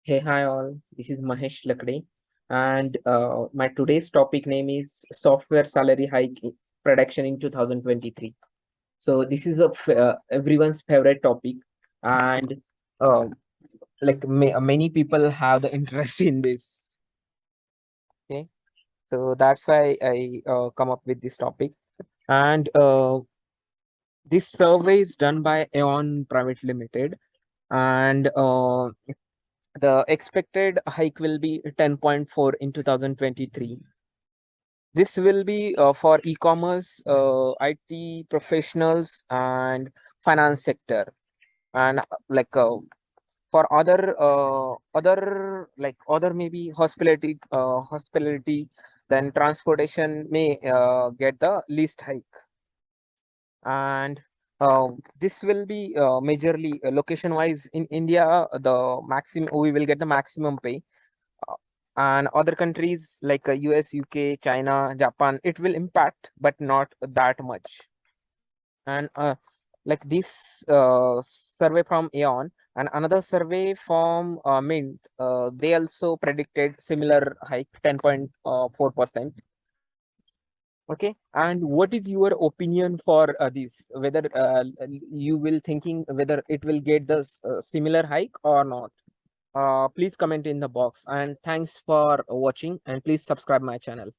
Hey, hi all. This is Mahesh Lakde, and my today's topic name is software salary hike prediction in 2023. So this is everyone's favorite topic, and uh, many people have the interest in this. Okay, so that's why I come up with this topic, and this survey is done by Aon Private Limited, and the expected hike will be 10.4 in 2023. This will be for e-commerce, IT professionals, and finance sector, and for other maybe hospitality, then transportation may get the least hike, and this will be majorly location wise in India. The maximum we will get the maximum pay, uh, and other countries like US, UK, China, Japan, it will impact, but not that much. And this survey from Aeon and another survey from Mint, they also predicted similar hike, 10.4%. Okay, and what is your opinion for this? Whether you will thinking whether it will get the similar hike or not? Please comment in the box, and thanks for watching, and please subscribe my channel.